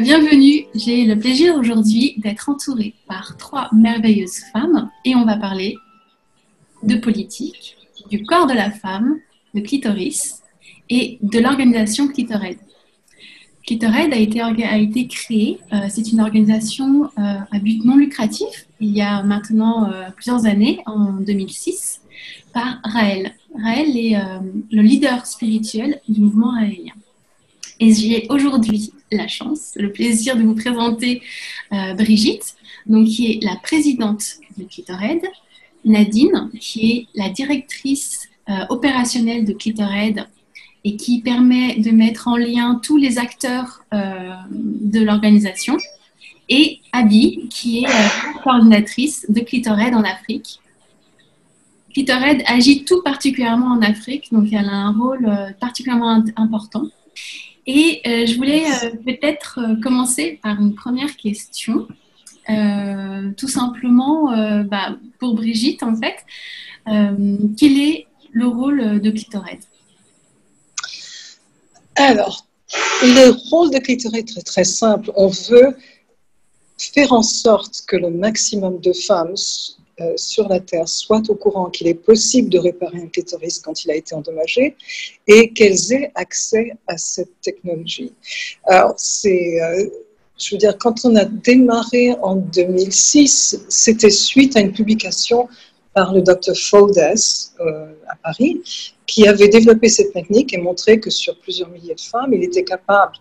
Bienvenue, j'ai le plaisir aujourd'hui d'être entourée par 3 merveilleuses femmes et on va parler de politique, du corps de la femme, de clitoris et de l'organisation Clitored. Clitored a été créée, c'est une organisation à but non lucratif il y a maintenant plusieurs années, en 2006, par Raël. Raël est le leader spirituel du mouvement raélien. Et j'ai aujourd'hui la chance, le plaisir de vous présenter Brigitte, donc, qui est la présidente de Clitored, Nadine, qui est la directrice opérationnelle de Clitored et qui permet de mettre en lien tous les acteurs de l'organisation, et Abby, qui est coordinatrice de Clitored en Afrique. Clitored agit tout particulièrement en Afrique, donc elle a un rôle particulièrement important. Et je voulais peut-être commencer par une première question, tout simplement pour Brigitte en fait. Quel est le rôle de Clitored? Alors, le rôle de Clitored est très, très simple. On veut faire en sorte que le maximum de femmes sur la Terre soient au courant qu'il est possible de réparer un clitoris quand il a été endommagé et qu'elles aient accès à cette technologie. Alors, je veux dire, quand on a démarré en 2006, c'était suite à une publication par le Dr. Foldes à Paris, qui avait développé cette technique et montré que sur plusieurs milliers de femmes, il était capable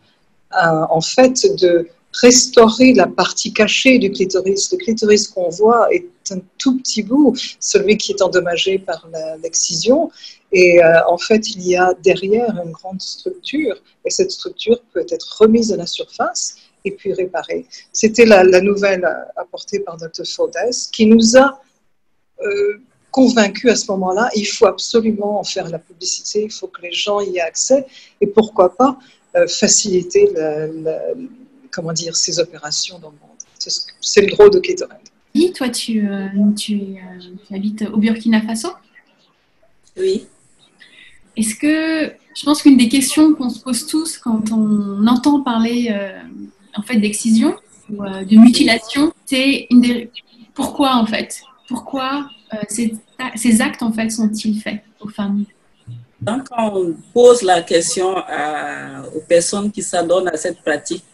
en fait de restaurer la partie cachée du clitoris. Le clitoris qu'on voit est un tout petit bout, celui qui est endommagé par l'excision. Et en fait, il y a derrière une grande structure, et cette structure peut être remise à la surface et puis réparée. C'était la nouvelle apportée par Dr. Foldes qui nous a convaincus à ce moment-là. Il faut absolument en faire la publicité, il faut que les gens y aient accès, et pourquoi pas faciliter ces opérations dans le monde. C'est le rôle de Clitored. Oui, toi, tu habites au Burkina Faso? Oui. Est-ce que, je pense qu'une des questions qu'on se pose tous quand on entend parler en fait d'excision ou de mutilation, c'est pourquoi en fait? Pourquoi ces actes en fait sont-ils faits aux femmes? Donc, on pose la question aux personnes qui s'adonnent à cette pratique.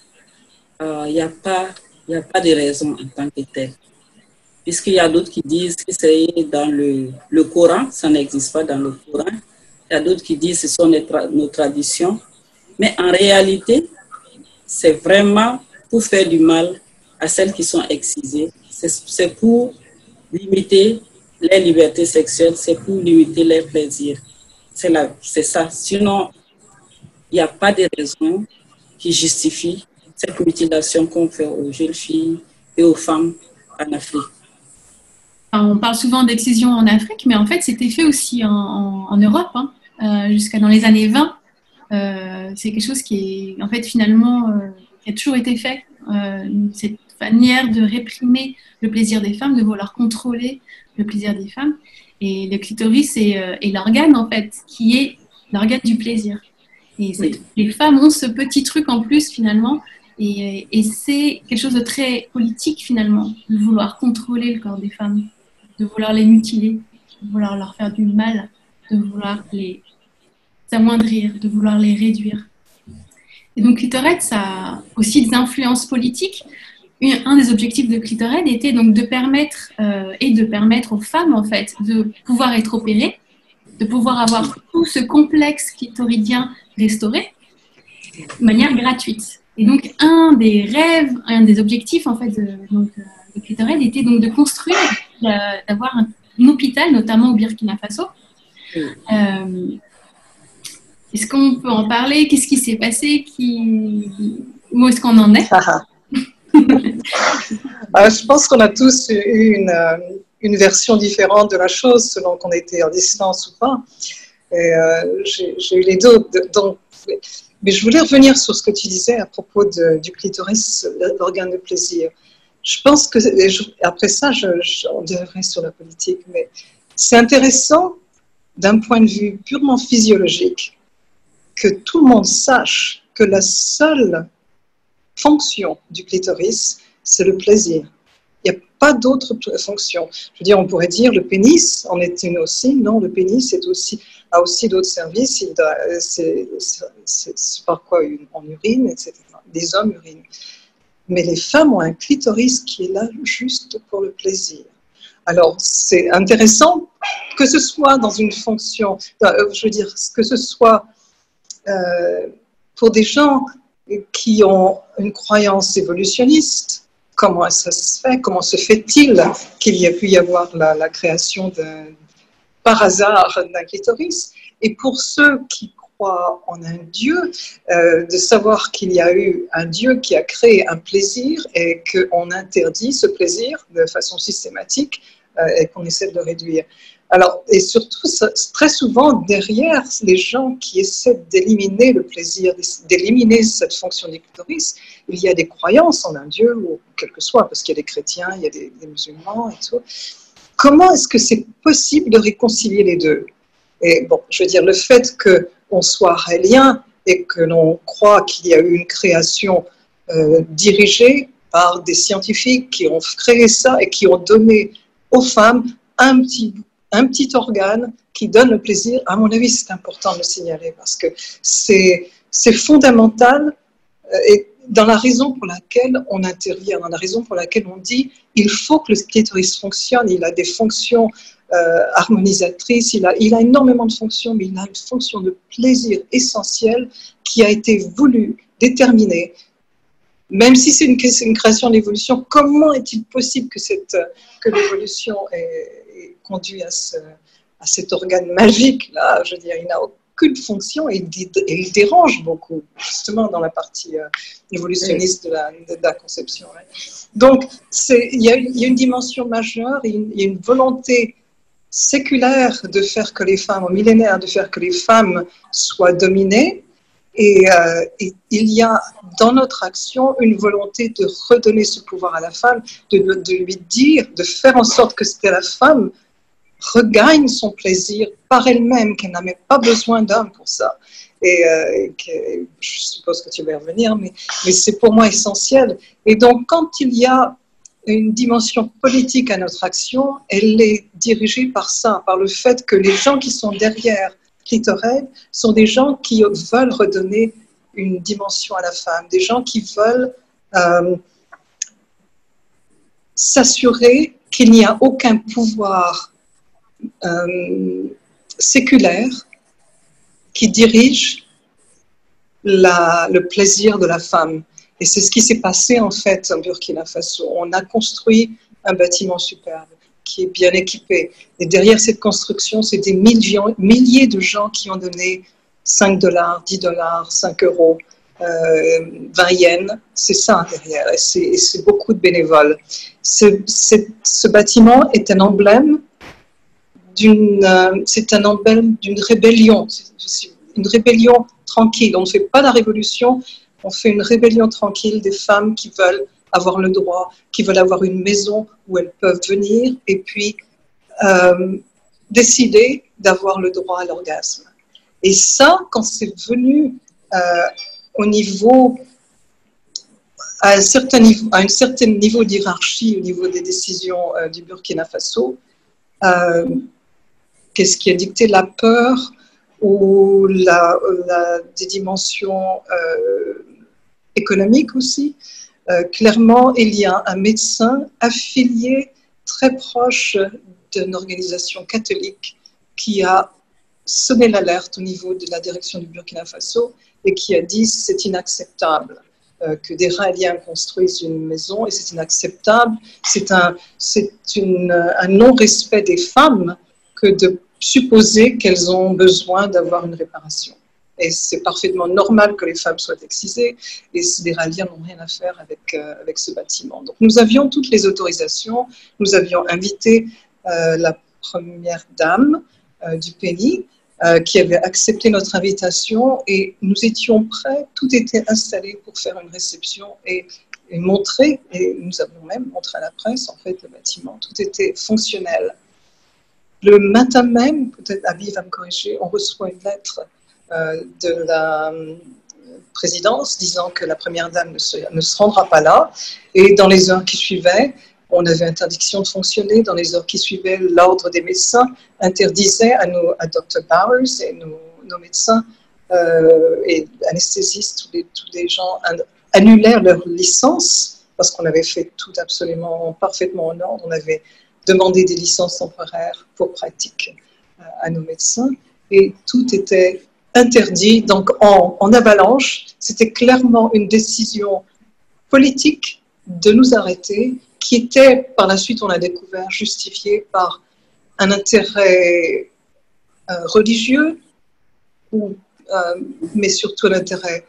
Il n'y a pas de raison en tant que telle. Puisqu'il y a d'autres qui disent que c'est dans le Coran, ça n'existe pas dans le Coran. Il y a d'autres qui disent que ce sont nos traditions. Mais en réalité, c'est vraiment pour faire du mal à celles qui sont excisées. C'est pour limiter les libertés sexuelles, c'est pour limiter les plaisirs. C'est ça. Sinon, il n'y a pas de raison qui justifie cette mutilation qu'on fait aux jeunes filles et aux femmes en Afrique. On parle souvent d'excision en Afrique, mais en fait, c'était fait aussi en Europe, jusqu'à dans les années 20. C'est quelque chose qui est, en fait, finalement, qui a toujours été fait. Cette manière de réprimer le plaisir des femmes, de vouloir contrôler le plaisir des femmes. Et le clitoris est l'organe, en fait, qui est l'organe du plaisir. Et les femmes ont ce petit truc en plus, finalement. Et c'est quelque chose de très politique, finalement, de vouloir contrôler le corps des femmes, de vouloir les mutiler, de vouloir leur faire du mal, de vouloir les amoindrir, de vouloir les réduire. Et donc Clitored, ça a aussi des influences politiques. Un des objectifs de Clitored était donc de permettre aux femmes, en fait, de pouvoir être opérées, de pouvoir avoir tout ce complexe clitoridien restauré de manière gratuite. Et donc, un des rêves, un des objectifs en fait de Clitored était donc de construire, d'avoir un hôpital, notamment au Burkina Faso. Est-ce qu'on peut en parler? Qu'est-ce qui s'est passé? Où est-ce qu'on en est? Je pense qu'on a tous eu une version différente de la chose selon qu'on était en distance ou pas. Et j'ai eu les deux. Mais je voulais revenir sur ce que tu disais à propos du clitoris, l'organe de plaisir. Je pense que, après ça, on reviendrai sur la politique, mais c'est intéressant d'un point de vue purement physiologique que tout le monde sache que la seule fonction du clitoris, c'est le plaisir. Il n'y a pas d'autre fonction. Je veux dire, on pourrait dire le pénis en est une aussi. Non, le pénis a aussi d'autres services. C'est par quoi on urine, etc. Les hommes urinent. Mais les femmes ont un clitoris qui est là juste pour le plaisir. Alors, c'est intéressant que ce soit dans une fonction, je veux dire, que ce soit pour des gens qui ont une croyance évolutionniste. Comment ça se fait? Comment se fait-il qu'il y ait pu y avoir la création par hasard d'un clitoris? Et pour ceux qui croient en un Dieu, de savoir qu'il y a eu un Dieu qui a créé un plaisir et qu'on interdit ce plaisir de façon systématique et qu'on essaie de le réduire. Alors, et surtout, très souvent, derrière les gens qui essaient d'éliminer le plaisir, d'éliminer cette fonction du clitoris, il y a des croyances en un Dieu, ou quel que soit, parce qu'il y a des chrétiens, il y a des musulmans et tout. Comment est-ce que c'est possible de réconcilier les deux? Et bon, je veux dire, le fait qu'on soit raélien et que l'on croit qu'il y a eu une création dirigée par des scientifiques qui ont créé ça et qui ont donné aux femmes un petit organe qui donne le plaisir, à mon avis, c'est important de le signaler parce que c'est fondamental et dans la raison pour laquelle on intervient, dans la raison pour laquelle on dit il faut que le clitoris fonctionne, il a des fonctions harmonisatrices, il a énormément de fonctions, mais il a une fonction de plaisir essentielle qui a été voulue, déterminée. Même si c'est une création d'évolution, comment est-il possible que l'évolution ait conduit à cet organe magique-là? Je veux dire, il n'a aucune fonction et il dérange beaucoup, justement, dans la partie évolutionniste de la conception. Ouais. Donc, il y a une dimension majeure, il y a une volonté séculaire de faire que les femmes, au millénaire, de faire que les femmes soient dominées. Et il y a dans notre action une volonté de redonner ce pouvoir à la femme, de lui dire, de faire en sorte que la femme regagne son plaisir par elle-même, qu'elle n'avait pas besoin d'homme pour ça. Et je suppose que tu vas y revenir, mais c'est pour moi essentiel. Et donc, quand il y a une dimension politique à notre action, elle est dirigée par ça, par le fait que les gens qui sont derrière Clitoraid sont des gens qui veulent redonner une dimension à la femme, des gens qui veulent s'assurer qu'il n'y a aucun pouvoir séculaire qui dirige le plaisir de la femme. Et c'est ce qui s'est passé en fait en Burkina Faso. On a construit un bâtiment superbe qui est bien équipé. Et derrière cette construction, c'est des milliers de gens qui ont donné 5 $, 10 $, 5 €, 20 yens. C'est ça derrière. Et c'est beaucoup de bénévoles. Ce bâtiment est un emblème d'une rébellion. Une rébellion tranquille. On ne fait pas la révolution, on fait une rébellion tranquille des femmes qui veulent avoir le droit, qui veulent avoir une maison où elles peuvent venir et puis décider d'avoir le droit à l'orgasme. Et ça, quand c'est venu au niveau, à un certain niveau d'hierarchie, au niveau des décisions du Burkina Faso, qu'est-ce qui a dicté la peur ou des dimensions économiques aussi? Clairement, il y a un médecin affilié très proche d'une organisation catholique qui a sonné l'alerte au niveau de la direction du Burkina Faso et qui a dit c'est inacceptable que des Raéliens construisent une maison et c'est inacceptable, c'est un non-respect des femmes que de supposer qu'elles ont besoin d'avoir une réparation. Et c'est parfaitement normal que les femmes soient excisées, et les Raéliens n'ont rien à faire avec ce bâtiment. Donc nous avions toutes les autorisations, nous avions invité la première dame du pays, qui avait accepté notre invitation, et nous étions prêts, tout était installé pour faire une réception et montrer, et nous avons même montré à la presse, en fait, le bâtiment, tout était fonctionnel. Le matin même, peut-être Abby va me corriger, on reçoit une lettre de présidence, disant que la première dame ne se rendra pas là. Et dans les heures qui suivaient, on avait interdiction de fonctionner. Dans les heures qui suivaient, l'ordre des médecins interdisait à Dr. Bowers et nos médecins et anesthésistes, tous les gens annulèrent leur licence parce qu'on avait fait tout absolument parfaitement en ordre. On avait demandé des licences temporaires pour pratique à nos médecins et tout était interdit. Donc en avalanche, c'était clairement une décision politique de nous arrêter qui était, par la suite, on a découvert, justifiée par un intérêt religieux, mais surtout l'intérêt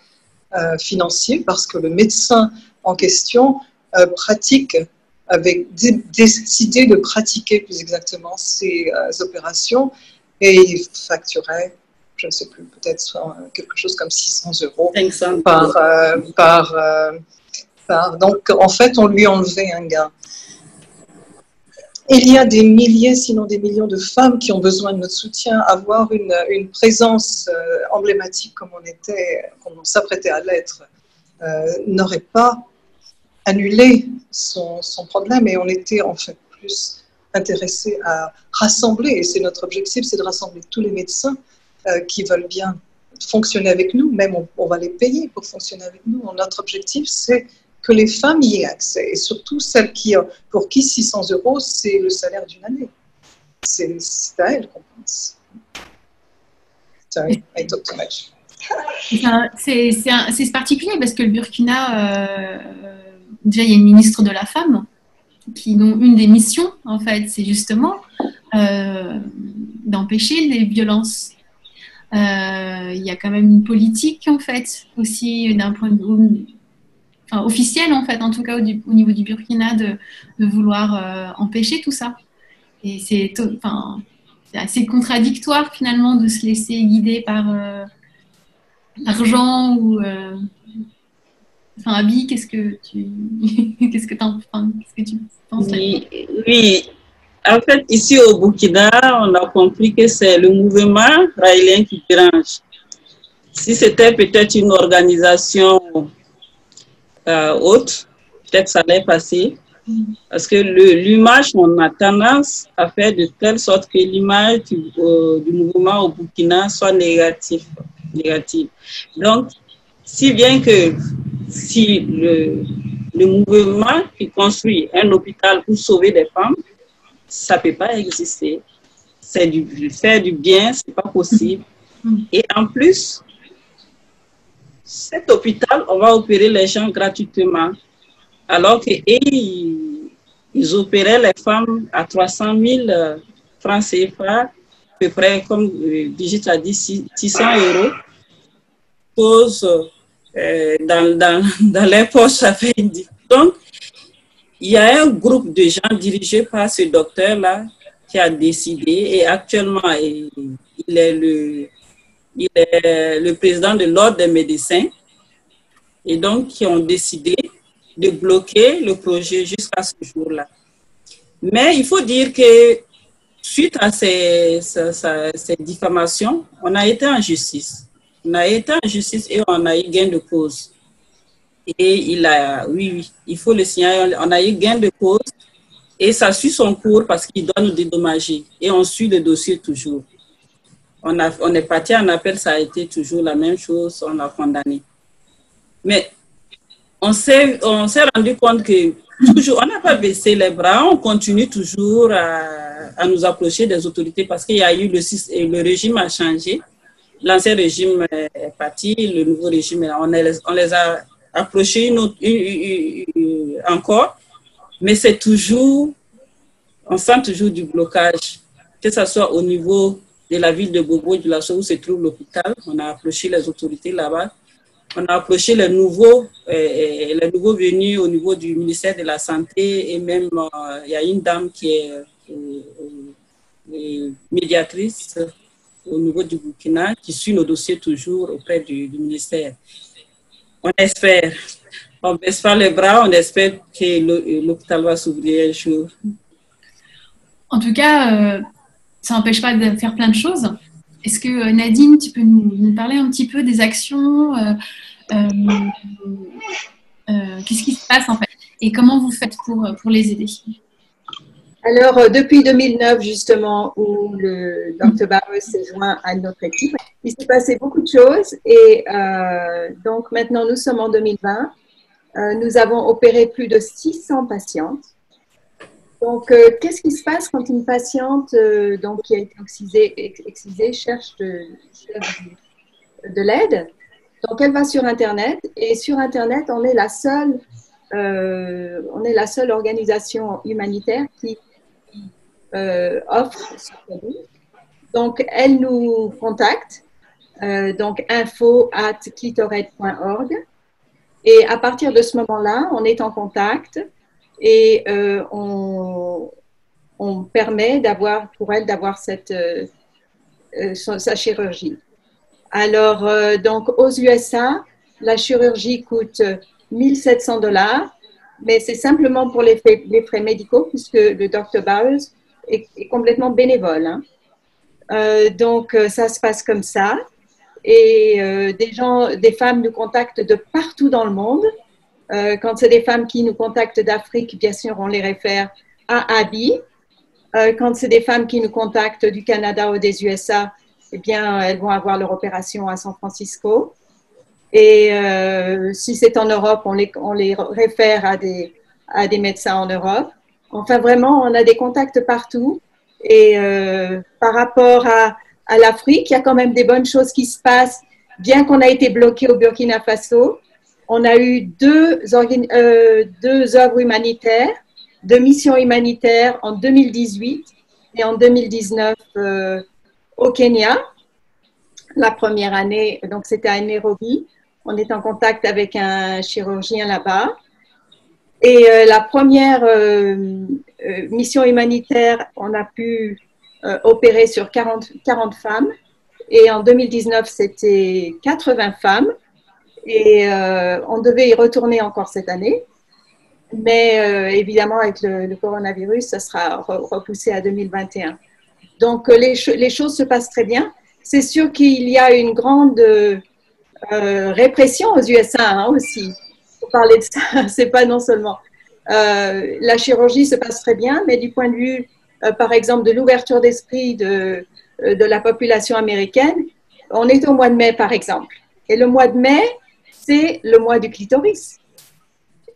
financier, parce que le médecin en question avait décidé de pratiquer plus exactement ces opérations et il facturait, je ne sais plus, peut-être quelque chose comme 600 € donc en fait on lui enlevait un gain. Il y a des milliers, sinon des millions de femmes qui ont besoin de notre soutien. Avoir une présence emblématique comme on s'apprêtait à l'être, n'aurait pas annulé son problème et on était en fait plus intéressés à rassembler, et c'est notre objectif, c'est de rassembler tous les médecins qui veulent bien fonctionner avec nous, même on va les payer pour fonctionner avec nous. Notre objectif, c'est que les femmes y aient accès, et surtout celles pour qui 600 €, c'est le salaire d'une année. C'est à elles qu'on pense. Sorry, I talk too much. C'est particulier parce que le Burkina, déjà il y a une ministre de la femme dont une des missions, en fait, c'est justement d'empêcher les violences. Il y a quand même une politique, en fait, aussi d'un point de vue officielle, en fait, en tout cas au niveau du Burkina, de vouloir empêcher tout ça. Et c'est assez contradictoire, finalement, de se laisser guider par l'argent ou... Abby, qu'est-ce que tu penses? Oui, en fait, ici au Burkina, on a compris que c'est le mouvement raïlien qui dérange. Si c'était peut-être une organisation haute, peut-être ça allait passer. Parce que l'image, on a tendance à faire de telle sorte que l'image du mouvement au Burkina soit négative. Donc, si bien que si le mouvement qui construit un hôpital pour sauver des femmes, ça ne peut pas exister. Faire du bien, ce n'est pas possible. Et en plus, cet hôpital, on va opérer les gens gratuitement. Alors qu'ils opéraient les femmes à 300 000 francs CFA, à peu près, comme Brigitte l'a dit, 600 €. Pose dans les poches, ça fait une différence. Donc, il y a un groupe de gens dirigé par ce docteur-là qui a décidé, et actuellement, il est le président de l'Ordre des médecins, et donc qui ont décidé de bloquer le projet jusqu'à ce jour-là. Mais il faut dire que suite à ces diffamations, on a été en justice. On a été en justice et on a eu gain de cause. Et oui, il faut le signaler, on a eu gain de cause et ça suit son cours parce qu'il doit nous dédommager. Et on suit le dossier toujours. On est parti en appel, ça a été toujours la même chose, on a condamné. Mais on s'est rendu compte que toujours, on n'a pas baissé les bras, on continue toujours à nous approcher des autorités parce qu'il y a eu le régime a changé. L'ancien régime est parti, le nouveau régime, on les a approchés encore, mais c'est toujours, on sent toujours du blocage, que ce soit au niveau de la ville de Bobo, de la où se trouve l'hôpital. On a approché les autorités là-bas. On a approché les nouveaux venus au niveau du ministère de la Santé et même il y a une dame qui est médiatrice au niveau du Burkina qui suit nos dossiers toujours auprès du ministère. On espère. On ne baisse pas les bras, on espère que l'hôpital va s'ouvrir un jour. En tout cas, ça n'empêche pas de faire plein de choses. Est-ce que Nadine, tu peux nous parler un petit peu des actions Qu'est-ce qui se passe en fait? Et comment vous faites pour les aider? Alors, depuis 2009, justement, où le Dr. Bowers s'est joint à notre équipe, il s'est passé beaucoup de choses. Et donc, maintenant, nous sommes en 2020. Nous avons opéré plus de 600 patientes. Donc, qu'est-ce qui se passe quand une patiente donc, qui a été excisée cherche de l'aide? Donc, elle va sur Internet. Et sur Internet, on est la seule organisation humanitaire qui offre ce produit. Donc, elle nous contacte, donc info@clitoraid.org. Et à partir de ce moment-là, on est en contact et on permet pour elle d'avoir sa chirurgie. Alors, donc, aux USA, la chirurgie coûte $1 700, mais c'est simplement pour les frais médicaux puisque le Dr. Bowers est complètement bénévole. Hein. Donc, ça se passe comme ça. Et des femmes nous contactent de partout dans le monde. Quand c'est des femmes qui nous contactent d'Afrique, bien sûr, on les réfère à ABI. Quand c'est des femmes qui nous contactent du Canada ou des USA, eh bien, elles vont avoir leur opération à San Francisco. Et si c'est en Europe, on les réfère à des médecins en Europe. Enfin, vraiment, on a des contacts partout. Et par rapport à l'Afrique, il y a quand même des bonnes choses qui se passent. Bien qu'on a été bloqué au Burkina Faso, on a eu deux œuvres humanitaires, deux missions humanitaires en 2018 et en 2019 au Kenya. La première année, donc c'était à Nairobi. On est en contact avec un chirurgien là-bas. Et la première mission humanitaire, on a pu opérer sur 40 femmes. Et en 2019, c'était 80 femmes. Et on devait y retourner encore cette année. Mais évidemment, avec le coronavirus, ça sera repoussé à 2021. Donc, les choses se passent très bien. C'est sûr qu'il y a une grande répression aux USA hein, aussi. Pour parler de ça, c'est pas non seulement. La chirurgie se passe très bien, mais du point de vue, par exemple, de l'ouverture d'esprit de la population américaine, on est au mois de mai, par exemple. Et le mois de mai, c'est le mois du clitoris.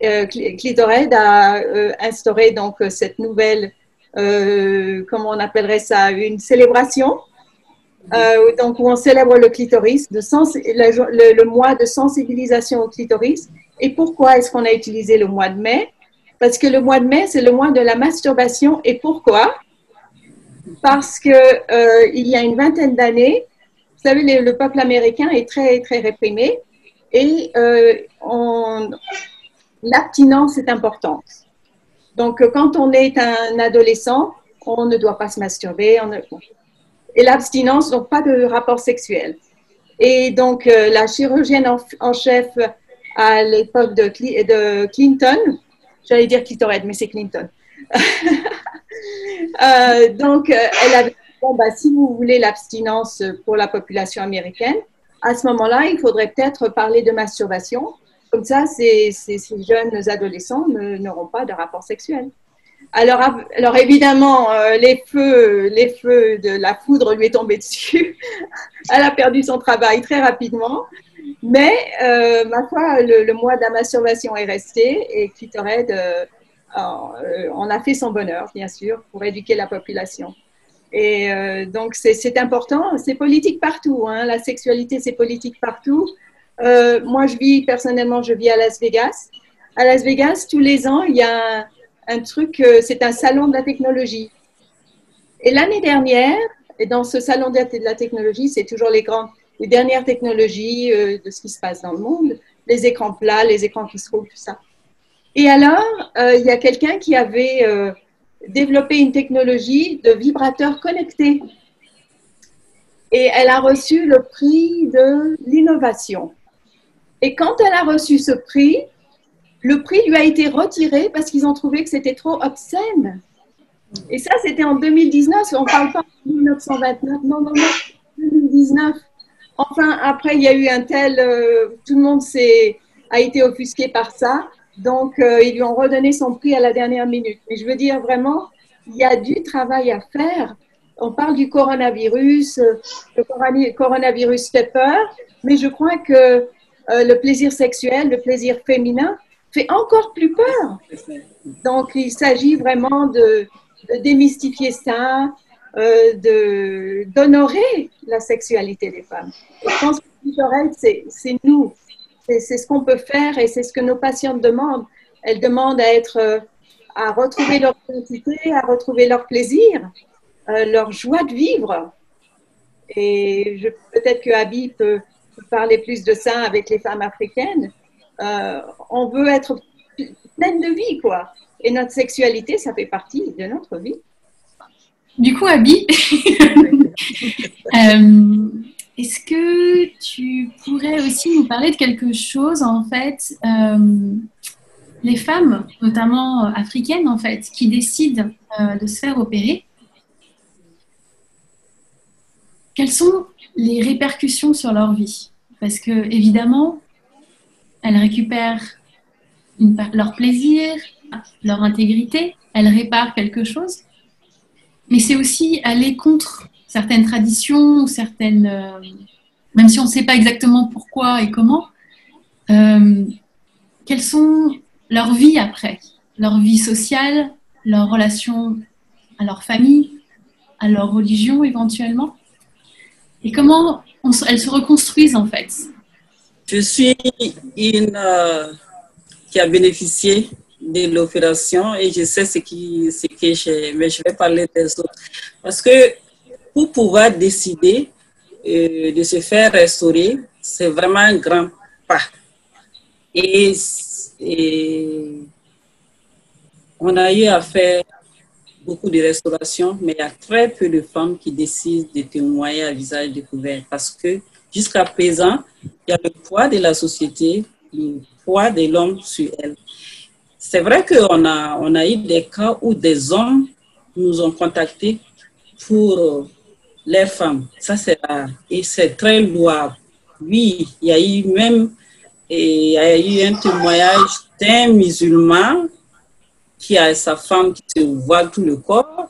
Clitoraid a instauré donc cette nouvelle, comment on appellerait ça, une célébration. Donc, où on célèbre le clitoris, le mois de sensibilisation au clitoris. Et pourquoi est-ce qu'on a utilisé le mois de mai? Parce que le mois de mai, c'est le mois de la masturbation. Et pourquoi? Parce que il y a une vingtaine d'années, vous savez, le peuple américain est très, très réprimé et l'abstinence est importante. Donc, quand on est un adolescent, on ne doit pas se masturber. Et l'abstinence, donc pas de rapport sexuel. Et donc, la chirurgienne en chef à l'époque de Clinton, j'allais dire clitoraid, mais c'est Clinton. Donc, elle avait dit, bon, bah, si vous voulez l'abstinence pour la population américaine, à ce moment-là, il faudrait peut-être parler de masturbation. Comme ça, ces jeunes adolescents n'auront pas de rapport sexuel. Alors évidemment, les feux de la foudre lui est tombé dessus. Elle a perdu son travail très rapidement. Mais, ma foi, le mois de la masturbation est resté et Clitoraid, on a fait son bonheur, bien sûr, pour éduquer la population. Et donc, c'est important. C'est politique partout. Hein. La sexualité, c'est politique partout. Moi, personnellement, je vis à Las Vegas. À Las Vegas, tous les ans, il y a un truc, c'est un salon de la technologie. Et l'année dernière, et dans ce salon de la technologie, c'est toujours les dernières technologies de ce qui se passe dans le monde, les écrans plats, les écrans qui se roulent, tout ça. Et alors, il y a quelqu'un qui avait développé une technologie de vibrateur connecté. Et elle a reçu le prix de l'innovation. Et quand elle a reçu ce prix, le prix lui a été retiré parce qu'ils ont trouvé que c'était trop obscène. Et ça, c'était en 2019. On ne parle pas de 1929. Non, 2019. Enfin, après, il y a eu un tel, tout le monde a été offusqué par ça. Donc, ils lui ont redonné son prix à la dernière minute. Mais je veux dire, vraiment, il y a du travail à faire. On parle du coronavirus. Le coronavirus fait peur. Mais je crois que le plaisir sexuel, le plaisir féminin, fait encore plus peur. Donc, il s'agit vraiment de démystifier ça, d'honorer la sexualité des femmes. Et je pense que Clitorette, c'est nous. C'est ce qu'on peut faire et c'est ce que nos patientes demandent. Elles demandent à retrouver leur identité, à retrouver leur plaisir, leur joie de vivre. Et peut-être que Abby peut parler plus de ça avec les femmes africaines. On veut être pleine de vie, quoi. Et notre sexualité, ça fait partie de notre vie. Du coup, Abby, est-ce que tu pourrais aussi nous parler de quelque chose, en fait, les femmes, notamment africaines, en fait, qui décident de se faire opérer, quelles sont les répercussions sur leur vie? Parce que, évidemment, elles récupèrent leur plaisir, leur intégrité, elles réparent quelque chose, mais c'est aussi aller contre certaines traditions, certaines, même si on ne sait pas exactement pourquoi et comment, quelles sont leurs vies après, leur vie sociale, leur relation à leur famille, à leur religion éventuellement, et comment elles se reconstruisent en fait. Je suis une qui a bénéficié de l'opération et je sais ce que j'ai, mais je vais parler des autres. Parce que pour pouvoir décider de se faire restaurer, c'est vraiment un grand pas. Et on a eu à faire beaucoup de restauration, mais il y a très peu de femmes qui décident de témoigner à visage découvert parce que jusqu'à présent, il y a le poids de la société, le poids de l'homme sur elle. C'est vrai qu'on a eu des cas où des hommes nous ont contactés pour les femmes. Ça, c'est rare et c'est très louable. Oui, il y a eu un témoignage d'un musulman qui a sa femme qui se voile tout le corps,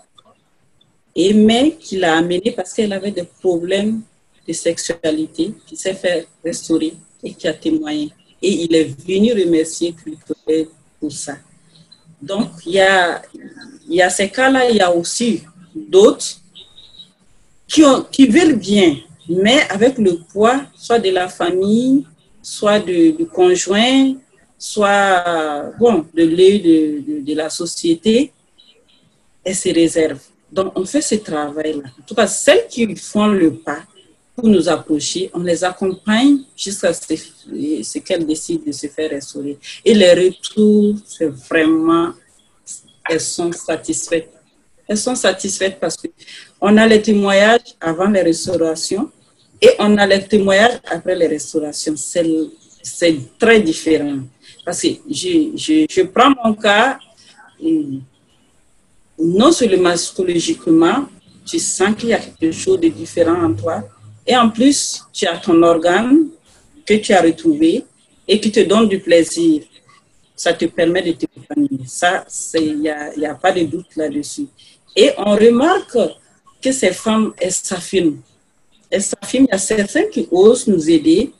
mais qui l'a amenée parce qu'elle avait des problèmes de sexualité, qui s'est fait restaurer et qui a témoigné. Et il est venu remercier Clitorette pour ça. Donc, il y a ces cas-là, il y a aussi d'autres qui veulent bien, mais avec le poids, soit de la famille, soit du conjoint, soit de la société, elles se réservent. Donc, on fait ce travail-là. En tout cas, celles qui font le pas pour nous approcher, on les accompagne jusqu'à ce qu'elles décident de se faire restaurer. Et les retours, c'est vraiment, elles sont satisfaites. Elles sont satisfaites parce qu'on a les témoignages avant les restaurations et on a les témoignages après les restaurations. C'est très différent. Parce que je prends mon cas, non seulement psychologiquement, tu sens qu'il y a quelque chose de différent en toi. Et en plus, tu as ton organe que tu as retrouvé et qui te donne du plaisir. Ça te permet de t'épanouir. Ça, il n'y a pas de doute là-dessus. Et on remarque que ces femmes, elles s'affirment. Elles s'affirment. Il y a certains qui osent nous aider.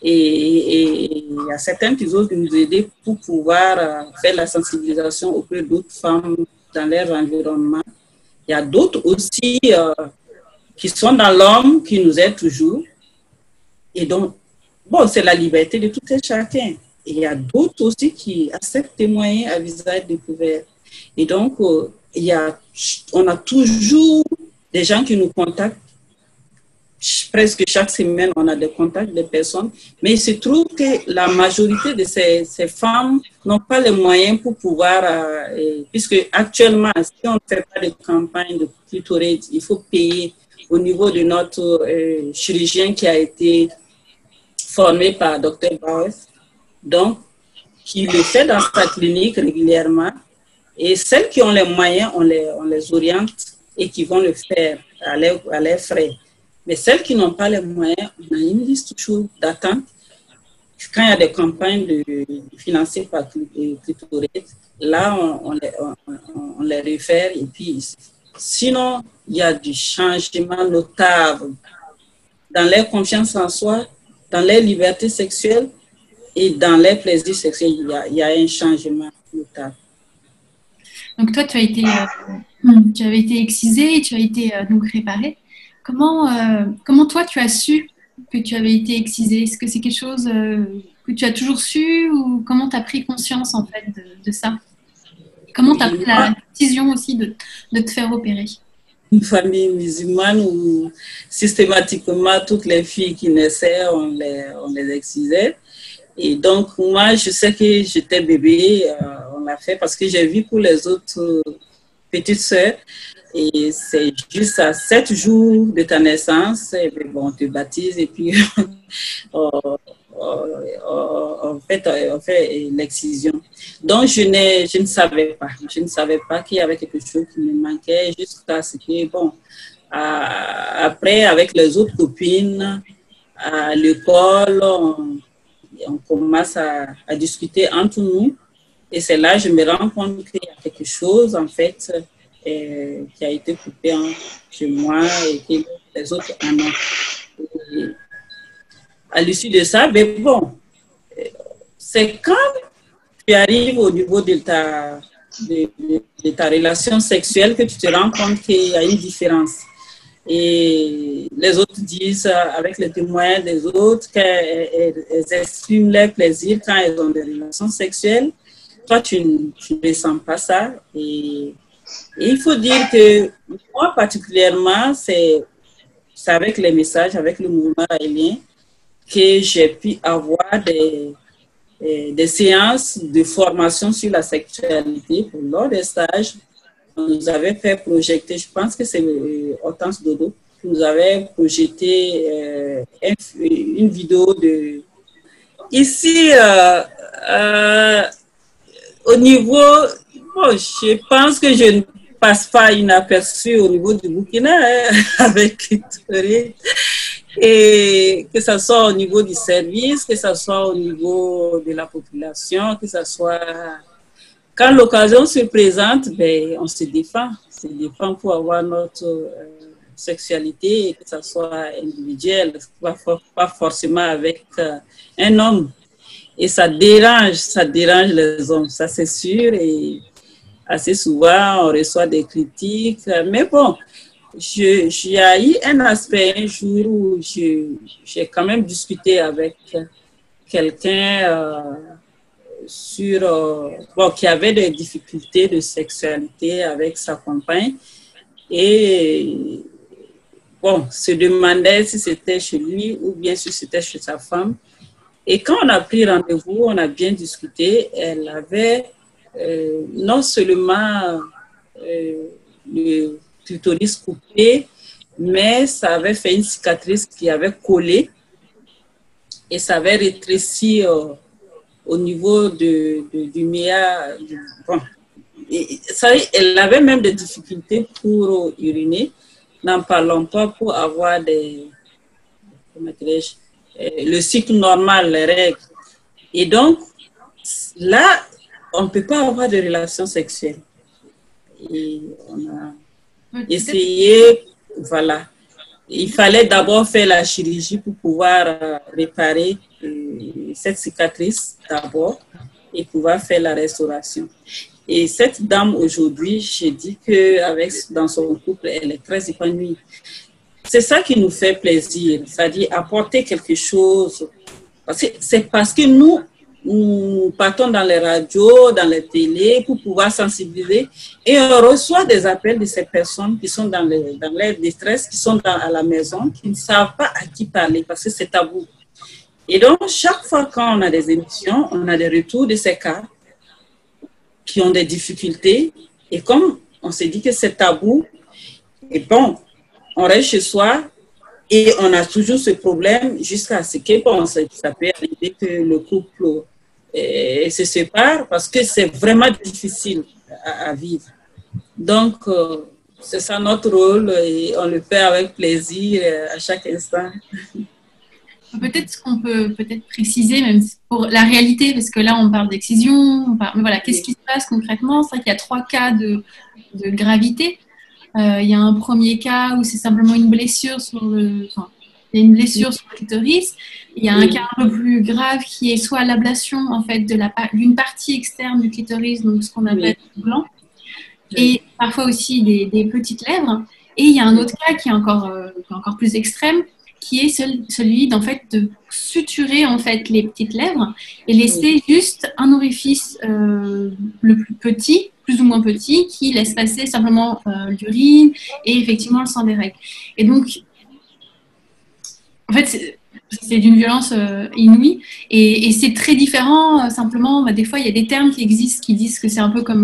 Et il y a certains qui osent nous aider pour pouvoir faire la sensibilisation auprès d'autres femmes dans leur environnement. Il y a d'autres aussi qui sont dans l'homme, qui nous aident toujours. Et donc, c'est la liberté de tout et chacun. Et il y a d'autres aussi qui acceptent de témoigner à visage découvert. Et donc, on a toujours des gens qui nous contactent. Presque chaque semaine, on a des contacts des personnes, mais il se trouve que la majorité de ces femmes n'ont pas les moyens pour pouvoir, puisque actuellement, si on ne fait pas de campagne de clitoride, il faut payer au niveau de notre chirurgien qui a été formé par Dr. Bauer, donc qui le fait dans sa clinique régulièrement, et celles qui ont les moyens, on les oriente et qui vont le faire à leurs frais. Mais celles qui n'ont pas les moyens, on a une liste toujours d'attente. Quand il y a des campagnes financées par Clitoris, là, on les réfère. Et puis, sinon, il y a du changement notable dans leur confiance en soi, dans leur liberté sexuelle et dans leur plaisir sexuel. Il y a un changement notable. Donc toi, tu avais été excisée et tu as été donc réparée. Comment toi, tu as su que tu avais été excisée? Est-ce que c'est quelque chose que tu as toujours su ou comment tu as pris conscience en fait de ça? Comment tu as pris la décision aussi de te faire opérer? Une famille musulmane où systématiquement toutes les filles qui naissaient, on les excisait. Et donc, moi, je sais que j'étais bébé, on l'a fait parce que j'ai vu pour les autres petites sœurs. Et c'est juste à 7 jours de ta naissance, et bien, bon, on te baptise et puis on fait l'excision. Donc, je ne savais pas. Je ne savais pas qu'il y avait quelque chose qui me manquait jusqu'à ce que, bon, après, avec les autres copines, à l'école, on commence à discuter entre nous. Et c'est là que je me rends compte qu'il y a quelque chose, en fait, qui a été coupé chez moi et que les autres en ont. Et à l'issue de ça, mais bon, c'est quand tu arrives au niveau de ta relation sexuelle que tu te rends compte qu'il y a une différence. Et les autres disent, avec les témoins des autres, qu'elles expriment leur plaisir quand elles ont des relations sexuelles. Toi, tu ne ressens pas ça. Et il faut dire que moi, particulièrement, c'est avec les messages, avec le mouvement raélien, que j'ai pu avoir des séances de formation sur la sexualité lors des stages. On nous avait fait projeter, je pense que c'est Hortense Dodo, qui nous avait projeté une vidéo de... Ici, au niveau... Bon, je pense que je ne passe pas inaperçu au niveau du Burkina avec Clitoris. Et que ce soit au niveau du service, que ce soit au niveau de la population, que ce soit... Quand l'occasion se présente, ben, on se défend. On se défend pour avoir notre sexualité, que ce soit individuel, pas forcément avec un homme. Et ça dérange les hommes, ça c'est sûr. Et assez souvent, on reçoit des critiques. Mais bon, il y a eu un aspect un jour où j'ai quand même discuté avec quelqu'un qui avait des difficultés de sexualité avec sa compagne et bon, se demandait si c'était chez lui ou bien si c'était chez sa femme. Et quand on a pris rendez-vous, on a bien discuté. Elle avait non seulement le clitoris coupé, mais ça avait fait une cicatrice qui avait collé et ça avait rétréci au niveau du méa. Bon. Elle avait même des difficultés pour uriner. N'en parlons pas pour avoir le cycle normal, les règles. Et donc, là, on ne peut pas avoir de relations sexuelles. Et on a essayé, voilà. Il fallait d'abord faire la chirurgie pour pouvoir réparer cette cicatrice d'abord et pouvoir faire la restauration. Et cette dame aujourd'hui, j'ai dit que dans son couple, elle est très épanouie. C'est ça qui nous fait plaisir, c'est-à-dire apporter quelque chose. C'est parce que nous partons dans les radios, dans les télés pour pouvoir sensibiliser et on reçoit des appels de ces personnes qui sont dans leur détresse, qui sont à la maison, qui ne savent pas à qui parler parce que c'est tabou. Et donc, chaque fois quand on a des émissions, on a des retours de ces cas qui ont des difficultés et comme on s'est dit que c'est tabou, et bon, on reste chez soi et on a toujours ce problème jusqu'à ce que bon, ça peut arriver que le couple se sépare parce que c'est vraiment difficile à vivre. Donc, c'est ça notre rôle et on le fait avec plaisir à chaque instant. Peut-être ce qu'on peut peut-être préciser, même pour la réalité, parce que là on parle d'excision, mais voilà, qu'est-ce qui se passe concrètement? C'est vrai qu'il y a 3 cas de gravité. Il y a un premier cas où c'est simplement une blessure sur il y a une blessure sur le clitoris. Il y a un cas un peu plus grave qui est soit l'ablation en fait d'une partie externe du clitoris, donc ce qu'on appelle le gland, et parfois aussi des petites lèvres. Et il y a un autre cas qui est encore plus extrême, qui est celui d'en fait de suturer en fait les petites lèvres et laisser juste un orifice le plus petit, plus ou moins petit, qui laisse passer simplement l'urine et effectivement le sang des règles. Et donc, en fait, c'est d'une violence inouïe et c'est très différent. Simplement, des fois, il y a des termes qui existent qui disent que c'est un peu comme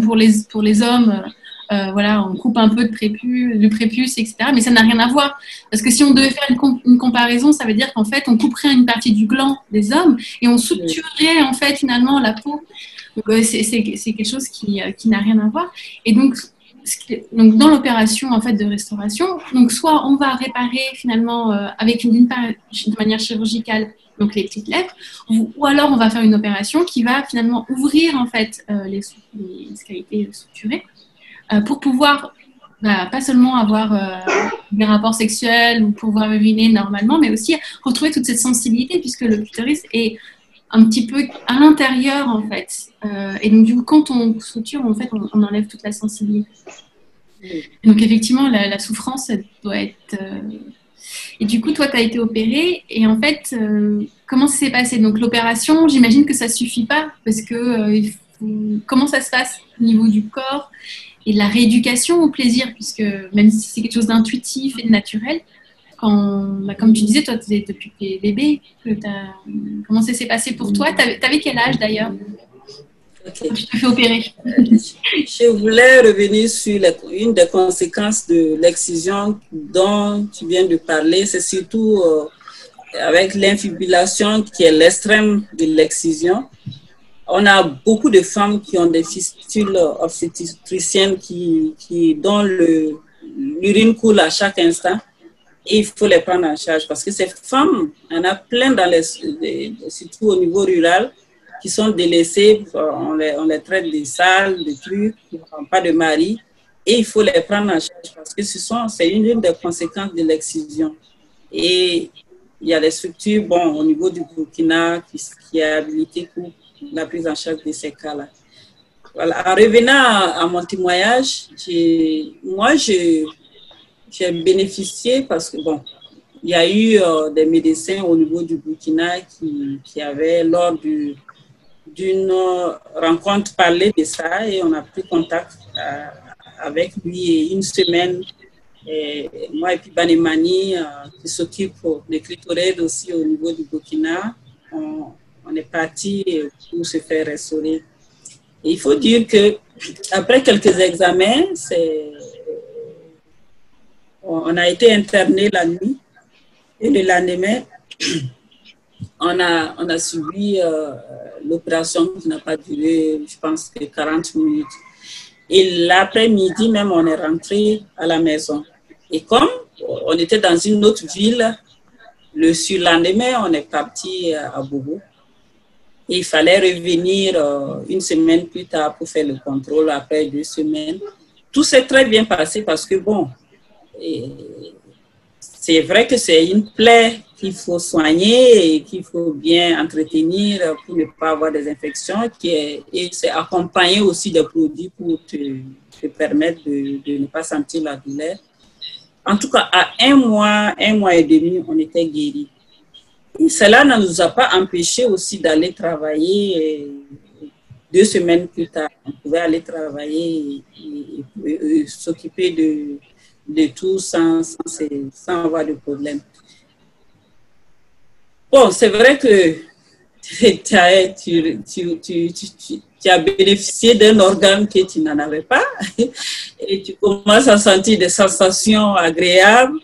pour les hommes. Voilà, on coupe un peu du prépuce, etc. Mais ça n'a rien à voir. Parce que si on devait faire une comparaison, ça veut dire qu'en fait, on couperait une partie du gland des hommes et on suturerait en fait finalement la peau. Donc, c'est quelque chose qui n'a rien à voir. Et donc dans l'opération en fait de restauration, donc soit on va réparer finalement de manière chirurgicale donc les petites lèvres, ou alors on va faire une opération qui va finalement ouvrir en fait les cavités suturées. Pour pouvoir pas seulement avoir des rapports sexuels ou pouvoir uriner normalement, mais aussi retrouver toute cette sensibilité puisque le clitoris est un petit peu à l'intérieur en fait. Et donc du coup, quand on suture, en fait, on enlève toute la sensibilité. Et donc effectivement, la souffrance, elle doit être... Et du coup, toi, tu as été opérée et en fait, comment ça s'est passé? Donc l'opération, j'imagine que ça suffit pas parce que comment ça se passe au niveau du corps et de la rééducation au plaisir, puisque même si c'est quelque chose d'intuitif et de naturel, comme tu disais, toi, depuis que tu es bébé, comment ça s'est passé pour toi? T'avais quel âge d'ailleurs quand tu t'es fait opérer? Je voulais revenir sur une des conséquences de l'excision dont tu viens de parler. C'est surtout avec l'infibulation qui est l'extrême de l'excision. On a beaucoup de femmes qui ont des fistules obstétriciennes dont l'urine coule à chaque instant et il faut les prendre en charge parce que ces femmes, il y en a plein surtout au niveau rural, qui sont délaissées, on les traite de sales, de trucs, qui n'ont pas de mari et il faut les prendre en charge parce que c'est une des conséquences de l'excision. Et il y a des structures, au niveau du Burkina qui est habilité pour la prise en charge de ces cas-là. Voilà. En revenant à mon témoignage, j'ai bénéficié parce que, il y a eu des médecins au niveau du Burkina qui avaient, lors d'une rencontre, parlé de ça et on a pris contact avec lui et une semaine. Et moi et puis Banemani, qui s'occupe des clitorides aussi au niveau du Burkina, on est parti pour se faire restaurer. Et il faut dire que après quelques examens, on a été interné la nuit et le lendemain, on a suivi l'opération qui n'a pas duré, je pense, que 40 minutes. Et l'après-midi même, on est rentré à la maison. Et comme on était dans une autre ville, le surlendemain, on est parti à Bobo. Et il fallait revenir une semaine plus tard pour faire le contrôle après 2 semaines. Tout s'est très bien passé parce que, c'est vrai que c'est une plaie qu'il faut soigner et qu'il faut bien entretenir pour ne pas avoir des infections. Et c'est accompagné aussi de produits pour te permettre de ne pas sentir la douleur. En tout cas, à 1 mois et demi, on était guéris. Et cela ne nous a pas empêché aussi d'aller travailler 2 semaines plus tard. On pouvait aller travailler et s'occuper de tout sans avoir de problème. C'est vrai que tu as bénéficié d'un organe que tu n'en avais pas et tu commences à sentir des sensations agréables.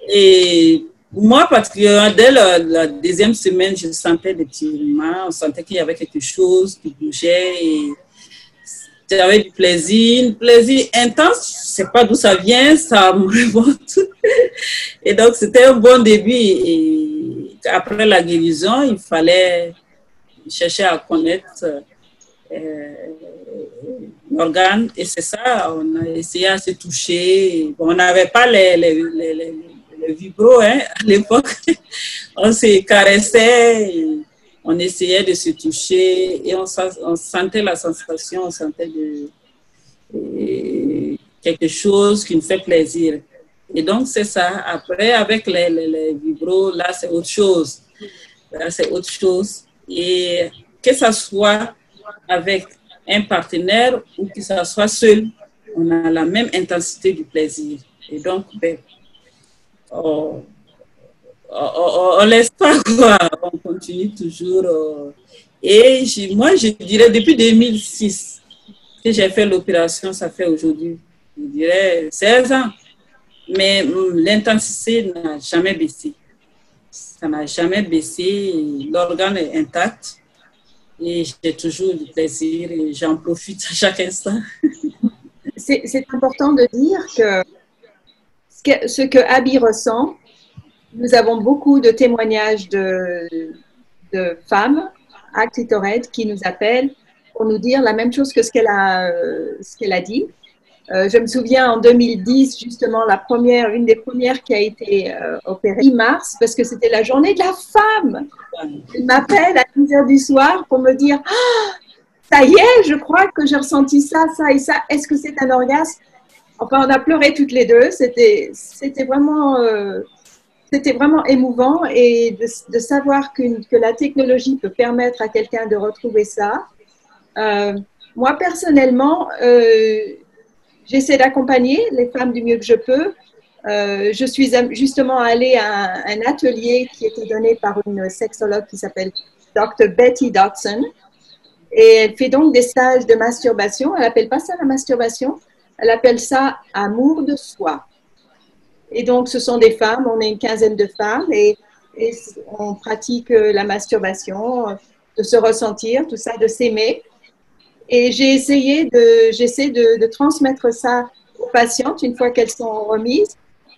Et moi, particulièrement, dès la 2e semaine, je sentais des tiraillements, on sentait qu'il y avait quelque chose qui bougeait. Et J'avais du plaisir intense, je sais pas d'où ça vient, ça me remonte. Et donc, c'était un bon début. Et après la guérison, il fallait chercher à connaître l'organe. Et c'est ça, on a essayé à se toucher. Bon, on n'avait pas les vibros hein, à l'époque. On se caressait. On essayait de se toucher et on sentait la sensation, on sentait quelque chose qui nous fait plaisir. Et donc, c'est ça. Après, avec les vibros, là, c'est autre chose. Là, c'est autre chose. Et que ça soit avec un partenaire ou que ça soit seul, on a la même intensité du plaisir. Et donc, ben, on laisse pas quoi, on continue toujours. Et moi, je dirais depuis 2006 que j'ai fait l'opération, ça fait aujourd'hui, je dirais 16 ans. Mais l'intensité n'a jamais baissé. Ça n'a jamais baissé. L'organe est intact et j'ai toujours du plaisir et j'en profite à chaque instant. C'est important de dire que ce que Abby ressent, nous avons beaucoup de témoignages de femmes à Clitored qui nous appellent pour nous dire la même chose que ce qu'elle a dit. Je me souviens en 2010, justement, une des premières qui a été opérée, 10 mars, parce que c'était la journée de la femme. Elle m'appelle à 10h du soir pour me dire ah, ça y est, je crois que j'ai ressenti ça, ça et ça. Est-ce que c'est un orgasme? Enfin, on a pleuré toutes les deux. C'était vraiment émouvant et de savoir que la technologie peut permettre à quelqu'un de retrouver ça. Moi, personnellement, j'essaie d'accompagner les femmes du mieux que je peux. Je suis justement allée à un atelier qui était donné par une sexologue qui s'appelle Dr. Betty Dodson. Et elle fait donc des stages de masturbation. Elle n'appelle pas ça la masturbation, elle appelle ça amour de soi. Et donc, ce sont des femmes, on est une quinzaine de femmes et on pratique la masturbation, de se ressentir, tout ça, de s'aimer. Et j'essaie de transmettre ça aux patientes une fois qu'elles sont remises.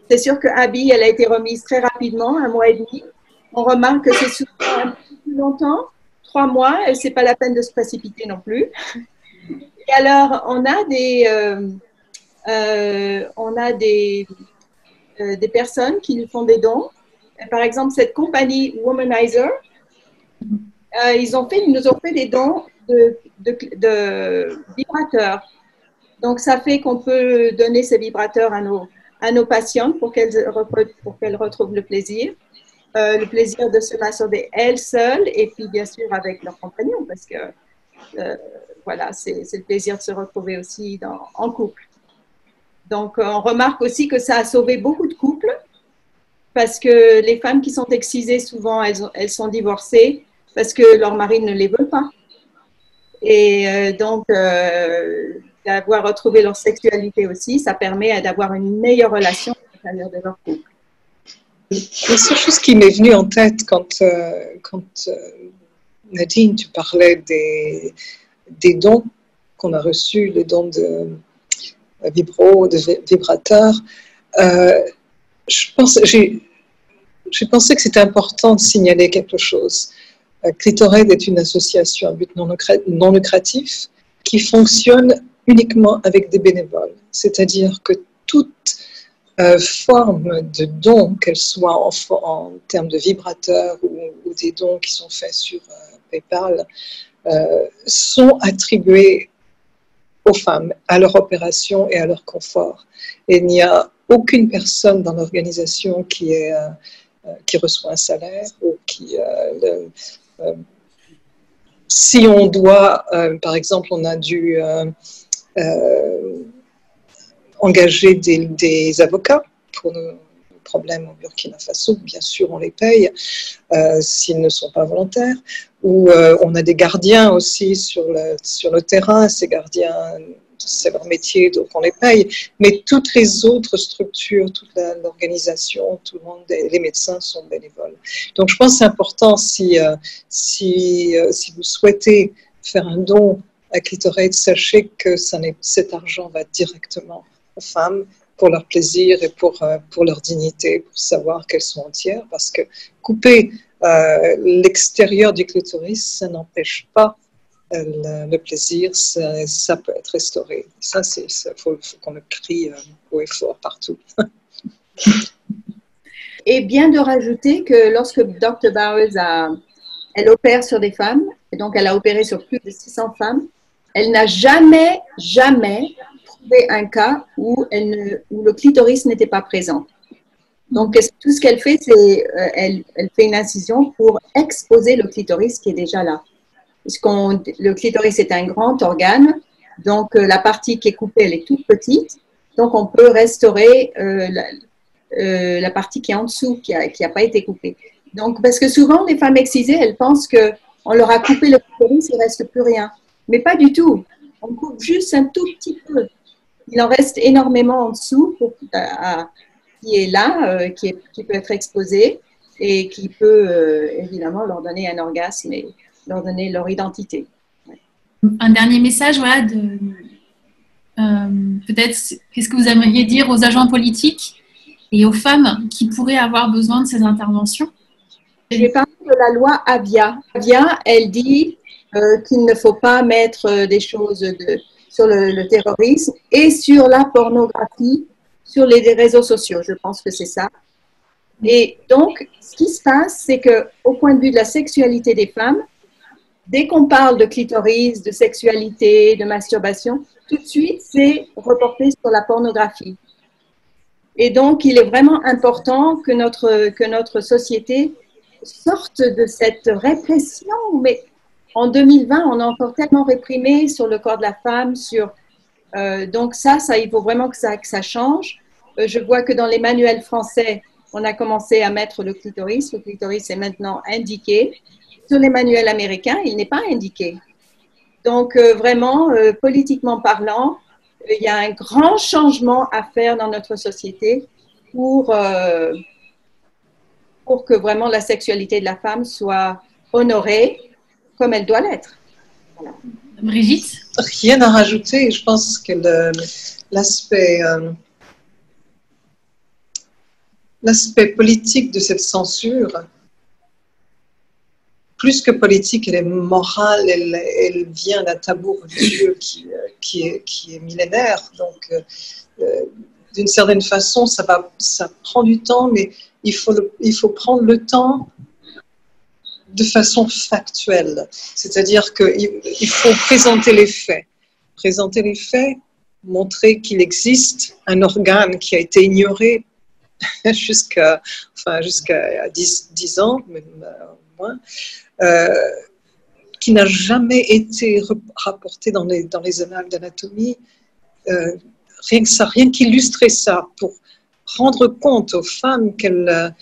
C'est sûr que Abby, elle a été remise très rapidement, 1 mois et demi. On remarque que c'est souvent un peu plus longtemps, 3 mois, et c'est pas la peine de se précipiter non plus. Et alors, on a des personnes qui nous font des dons. Par exemple, cette compagnie Womanizer, ils nous ont fait des dons de vibrateurs. Donc, ça fait qu'on peut donner ces vibrateurs à nos patientes pour qu'elles retrouvent le plaisir de se masturber elles seules et puis bien sûr avec leur compagnon parce que voilà, c'est le plaisir de se retrouver aussi en couple. Donc, on remarque aussi que ça a sauvé beaucoup de couples parce que les femmes qui sont excisées, souvent, elles sont divorcées parce que leur mari ne les veut pas. Et donc, d'avoir retrouvé leur sexualité aussi, ça permet d'avoir une meilleure relation à l'intérieur de leur couple. La seule chose qui m'est venue en tête quand Nadine, tu parlais des dons qu'on a reçus, les dons de vibro, de vibrateurs, j'ai pensé que c'était important de signaler quelque chose. Clitored est une association à but non lucratif qui fonctionne uniquement avec des bénévoles. C'est-à-dire que toute forme de dons, qu'elle soit en termes de vibrateurs ou des dons qui sont faits sur PayPal, sont attribués aux femmes, à leur opération et à leur confort. Et il n'y a aucune personne dans l'organisation qui reçoit un salaire ou si on doit, par exemple, on a dû engager des avocats pour nos problèmes au Burkina Faso, bien sûr on les paye s'ils ne sont pas volontaires, ou on a des gardiens aussi sur le terrain, ces gardiens, c'est leur métier, donc on les paye, mais toutes les autres structures, toute l'organisation, tout le monde, les médecins sont bénévoles. Donc je pense que c'est important si vous souhaitez faire un don à Clitorate, sachez que cet argent va directement aux femmes pour leur plaisir et pour leur dignité, pour savoir qu'elles sont entières, parce que couper l'extérieur du clitoris, ça n'empêche pas le plaisir, ça peut être restauré. Ça, faut qu'on le crie haut et fort partout. Et bien de rajouter que lorsque Dr. Bowers elle opère sur des femmes, et donc elle a opéré sur plus de 600 femmes, elle n'a jamais trouvé un cas où le clitoris n'était pas présent. Donc, tout ce qu'elle fait, c'est elle fait une incision pour exposer le clitoris qui est déjà là. Le clitoris est un grand organe, donc la partie qui est coupée, elle est toute petite, donc on peut restaurer la partie qui est en dessous, qui a pas été coupée. Donc, parce que souvent, les femmes excisées, elles pensent qu'on leur a coupé le clitoris, il ne reste plus rien. Mais pas du tout. On coupe juste un tout petit peu. Il en reste énormément en dessous qui est là, qui peut être exposé et qui peut évidemment leur donner un orgasme et leur donner leur identité. Ouais. Un dernier message, voilà, peut-être, qu'est-ce que vous aimeriez dire aux agents politiques et aux femmes qui pourraient avoir besoin de ces interventions? Je vais parler de la loi Avia. Avia, elle dit qu'il ne faut pas mettre des choses sur le terrorisme et sur la pornographie sur les réseaux sociaux. Je pense que c'est ça. Et donc, ce qui se passe, c'est qu'au point de vue de la sexualité des femmes, dès qu'on parle de clitoris, de sexualité, de masturbation, tout de suite, c'est reporté sur la pornographie. Et donc, il est vraiment important que notre société sorte de cette répression. Mais en 2020, on a encore tellement réprimé sur le corps de la femme, donc ça, il faut vraiment que ça change. Je vois que dans les manuels français, on a commencé à mettre le clitoris. Le clitoris est maintenant indiqué. Sur les manuels américains, il n'est pas indiqué. Donc, vraiment, politiquement parlant, il y a un grand changement à faire dans notre société pour que vraiment la sexualité de la femme soit honorée comme elle doit l'être. Voilà. Brigitte? Rien à rajouter. Je pense que l'aspect politique de cette censure, plus que politique, elle est morale, elle vient d'un tabou religieux qui est millénaire. Donc, d'une certaine façon, ça prend du temps, mais il faut prendre le temps de façon factuelle. C'est-à-dire qu'il faut présenter les faits. Présenter les faits, montrer qu'il existe un organe qui a été ignoré jusqu'à 10 ans, même moins, qui n'a jamais été rapporté dans les annales d'anatomie. Rien qu'illustrer ça pour rendre compte aux femmes qu'elles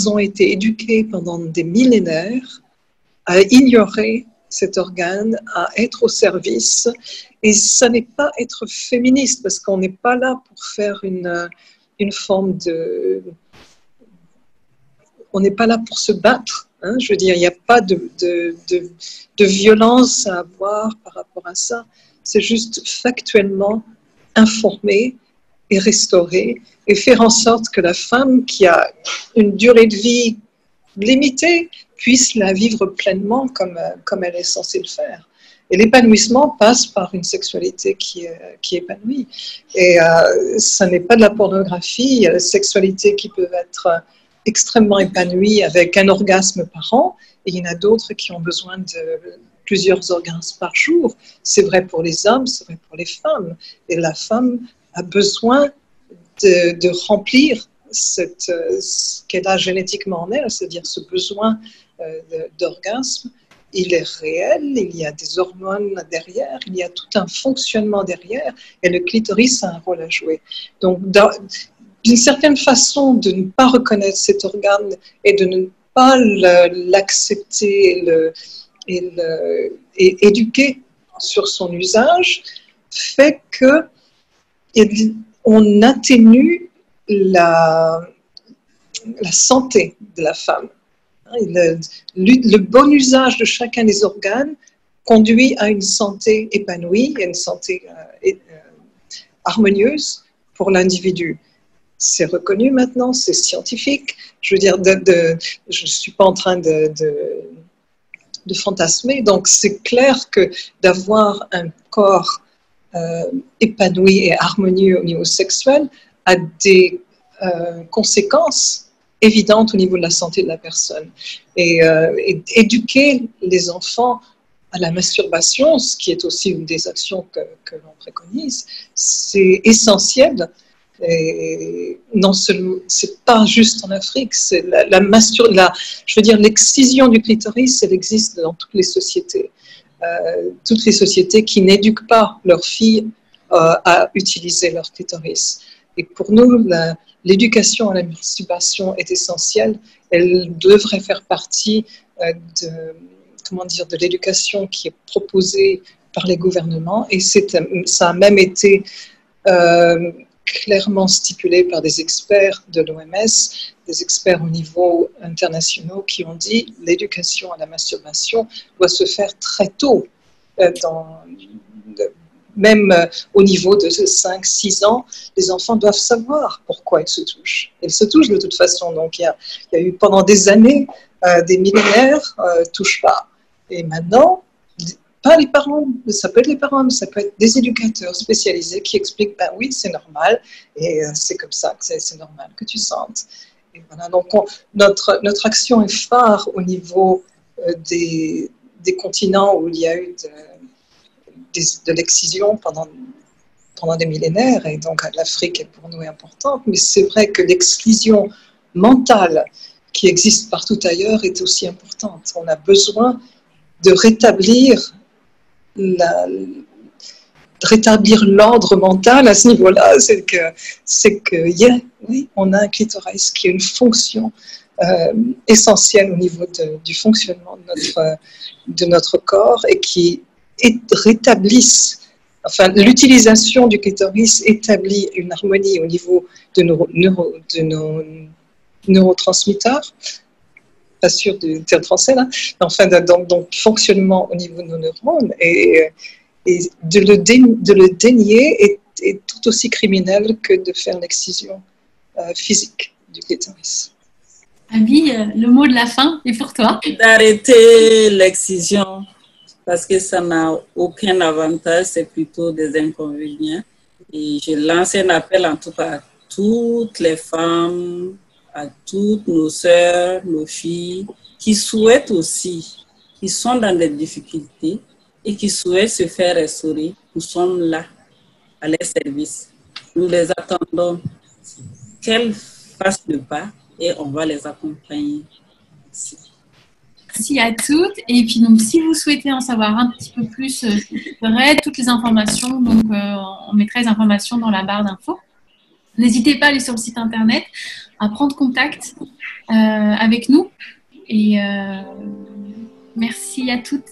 ont été éduquées pendant des millénaires à ignorer cet organe, à être au service. Et ça n'est pas être féministe, parce qu'on n'est pas là pour faire une forme de... On n'est pas là pour se battre. Hein, je veux dire, il n'y a pas de violence à avoir par rapport à ça. C'est juste factuellement informer et restaurer et faire en sorte que la femme qui a une durée de vie limitée puisse la vivre pleinement comme elle est censée le faire. Et l'épanouissement passe par une sexualité qui est épanouie. Et ça n'est pas de la pornographie. Il y a la sexualité qui peut être extrêmement épanouie avec un orgasme par an. Et il y en a d'autres qui ont besoin de plusieurs orgasmes par jour. C'est vrai pour les hommes, c'est vrai pour les femmes. Et la femme a besoin de remplir ce qu'elle a génétiquement en elle, c'est-à-dire ce besoin d'orgasme. Il est réel, il y a des hormones derrière, il y a tout un fonctionnement derrière, et le clitoris a un rôle à jouer. Donc, d'une certaine façon, de ne pas reconnaître cet organe et de ne pas l'accepter et éduquer sur son usage, fait que on atténue la santé de la femme. Le bon usage de chacun des organes conduit à une santé épanouie, à une santé harmonieuse pour l'individu. C'est reconnu maintenant, c'est scientifique. Je veux dire, je ne suis pas en train de fantasmer. Donc, c'est clair que d'avoir un corps épanoui et harmonieux au niveau sexuel a des conséquences évidentes au niveau de la santé de la personne. Et éduquer les enfants à la masturbation, ce qui est aussi une des actions que l'on préconise, c'est essentiel. Et non seulement, c'est pas juste en Afrique, c'est je veux dire, l'excision du clitoris, elle existe dans toutes les sociétés qui n'éduquent pas leurs filles à utiliser leur clitoris. Et pour nous, l'éducation à la masturbation est essentielle. Elle devrait faire partie de l'éducation qui est proposée par les gouvernements, et ça a même été clairement stipulé par des experts de l'OMS, des experts au niveau international qui ont dit l'éducation à la masturbation doit se faire très tôt, même au niveau de 5-6 ans, les enfants doivent savoir pourquoi ils se touchent. Ils se touchent de toute façon, donc il y a eu pendant des années, des millénaires, touche pas. Et maintenant, pas les parents, ça peut être les parents, mais ça peut être des éducateurs spécialisés qui expliquent, ben oui, c'est normal, et c'est comme ça que c'est normal que tu sentes. Et voilà, donc notre action est phare au niveau des continents où il y a eu de l'excision pendant des millénaires, et donc l'Afrique est pour nous importante, mais c'est vrai que l'excision mentale qui existe partout ailleurs est aussi importante. On a besoin de rétablir l'ordre mental à ce niveau-là, oui, on a un clitoris qui a une fonction essentielle au niveau du fonctionnement de notre corps, et qui rétablisse, enfin, l'utilisation du clitoris établit une harmonie au niveau de nos neurotransmetteurs. Pas sûr de dire le français là, enfin, donc fonctionnement au niveau de nos neurones, et de le dénier est tout aussi criminel que de faire l'excision physique du clitoris. Abby, le mot de la fin est pour toi. D'arrêter l'excision, parce que ça n'a aucun avantage, c'est plutôt des inconvénients. Et je lance un appel en tout cas à toutes les femmes, à toutes nos sœurs, nos filles, qui souhaitent aussi, qui sont dans des difficultés et qui souhaitent se faire restaurer. Nous sommes là, à leur service. Nous les attendons, qu'elles fassent le pas, et on va les accompagner. Merci. Merci à toutes. Et puis, donc, si vous souhaitez en savoir un petit peu plus, toutes les informations, donc on mettra les informations dans la barre d'infos. N'hésitez pas à aller sur le site internet, à prendre contact avec nous. Et merci à toutes.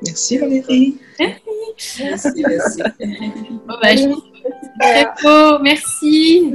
Merci Valérie. Merci. Bon, bah, très beau, merci.